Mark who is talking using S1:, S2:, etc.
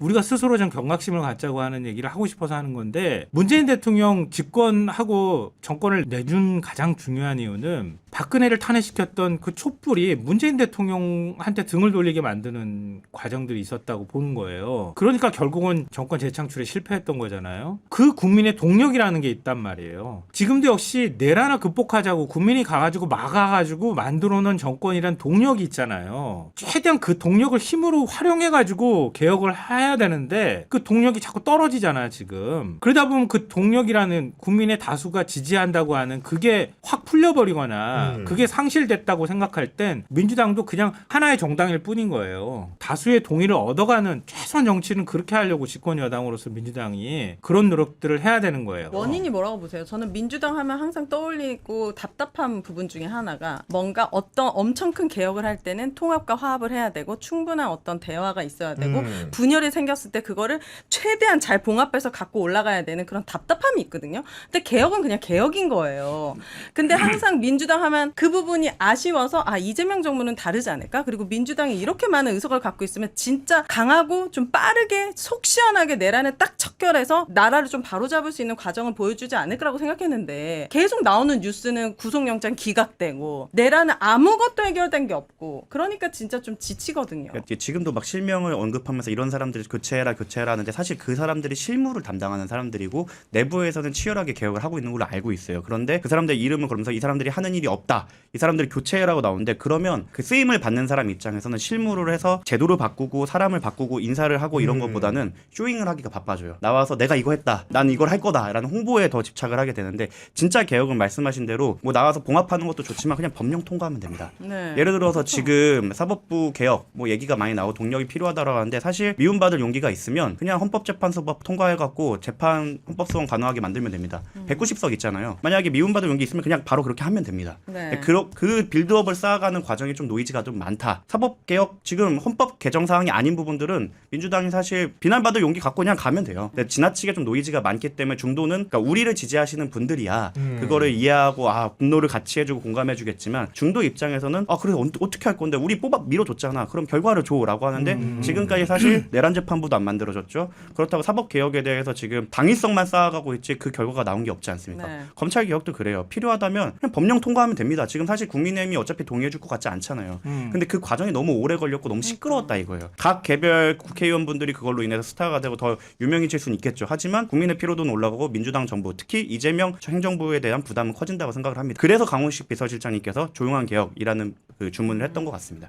S1: 우리가 스스로 좀 경각심을 갖자고 하는 얘기를 하고 싶어서 하는 건데 문재인 대통령 집권하고 정권을 내준 가장 중요한 이유는 박근혜를 탄핵시켰던 그 촛불이 문재인 대통령한테 등을 돌리게 만드는 과정들이 있었다고 보는 거예요. 그러니까 결국은 정권 재창출에 실패했던 거잖아요. 그 국민의 동력이라는 게 있단 말이에요. 지금도 역시 내란을 극복하자고 국민이 가가지고 막아가지고 만들어놓은 정권이란 동력이 있잖아요. 최대한 그 동력을 힘으로 활용해가지고 개혁을 해야 되는데 그 동력이 자꾸 떨어지잖아요 지금. 그러다 보면 그 동력이라는 국민의 다수가 지지한다고 하는 그게 확 풀려버리거나 그게 상실됐다고 생각할 땐 민주당도 그냥 하나의 정당일 뿐인 거예요. 다수의 동의를 얻어가는 최소한 정치는 그렇게 하려고 집권 여당으로서 민주당이 그런 노력들을 해야 되는 거예요.
S2: 원인이 뭐라고 보세요? 저는 민주당 하면 항상 떠올리고 답답한 부분 중에 하나가 뭔가 어떤 엄청 큰 개혁을 할 때는 통합과 화합을 해야 되고 충분한 어떤 대화가 있어야 되고 분열이 생겼을 때 그거를 최대한 잘 봉합해서 갖고 올라가야 되는 그런 답답함이 있거든요. 근데 개혁은 그냥 개혁인 거예요. 근데 항상 민주당 하면 그 부분이 아쉬워서 이재명 정부는 다르지 않을까? 그리고 민주당이 이렇게 많은 의석을 갖고 있으면 진짜 강하고 좀 빠르게 속 시원하게 내란에 딱 척결해서 나라를 좀 바로잡을 수 있는 과정을 보여주지 않을 거라고 생각했는데 계속 나오는 뉴스는 구속영장 기각되고 내란은 아무것도 해결된 게 없고 그러니까 진짜 좀 지치거든요.
S3: 그러니까 지금도 막 실명을 언급하면서 이런 사람들이 교체해라 하는데 사실 그 사람들이 실무를 담당하는 사람들이고 내부에서는 치열하게 개혁을 하고 있는 걸로 알고 있어요. 그런데 그 사람들 이름을 걸면서 이 사람들이 하는 일이 없다. 이 사람들이 교체해라고 나오는데 그러면 그 쓰임을 받는 사람 입장에서는 실무를 해서 제도를 바꾸고 사람을 바꾸고 인사를 하고 이런 것보다는 쇼잉을 하기가 바빠져요. 나와서 내가 이거 했다. 난 이걸 할 거다라는 홍보에 더 집착을 하게 되는데 진짜 개혁은 말씀하신 대로 뭐 나와서 봉합하는 것도 좋지만 그냥 법령 통과하면 됩니다.
S2: 네.
S3: 예를 들어서 지금 사법부 개혁 뭐 얘기가 많이 나오고 동력이 필요하다라고 하는데 사실 미움받을 용기가 있으면 그냥 헌법재판소법 통과해갖고 재판 헌법소원 가능하게 만들면 됩니다. 190석 있잖아요. 만약에 미움받을 용기 있으면 그냥 바로 그렇게 하면 됩니다.
S2: 네.
S3: 그 빌드업을 쌓아가는 과정이 좀 노이즈가 좀 많다. 사법개혁 지금 헌법 개정 사항이 아닌 부분들은 민주당이 사실 비난받을 용기 갖고 그냥 가면 돼요. 근데 지나치게 좀 노이즈가 많기 때문에 중도는 그러니까 우리를 지지하시는 분들이야 그거를 이해하고 분노를 같이 해주고 공감해주겠지만 중도 입장에서는 그래 어떻게 할 건데 우리 밀어줬잖아. 그럼 결과를 줘라고 하는데 지금까지 사실 내란 재판부도 안 만들어졌죠. 그렇다고 사법개혁에 대해서 지금 당위성만 쌓아가고 있지 그 결과가 나온 게 없지 않습니까?
S2: 네.
S3: 검찰개혁도 그래요. 필요하다면 그냥 법령 통과하면 됩니다. 지금 사실 국민의힘이 어차피 동의해줄 것 같지 않잖아요. 근데 그 과정이 너무 오래 걸렸고 너무 시끄러웠다 이거예요. 각 개별 국회의원분들이 그걸로 인해서 스타가 되고 더 유명해질 수는 있겠죠. 하지만 국민의 피로도는 올라가고 민주당 정부 특히 이재명 행정부에 대한 부담은 커진다고 생각을 합니다. 그래서 강훈식 비서실장님께서 조용한 개혁이라는 그 주문을 했던 것 같습니다.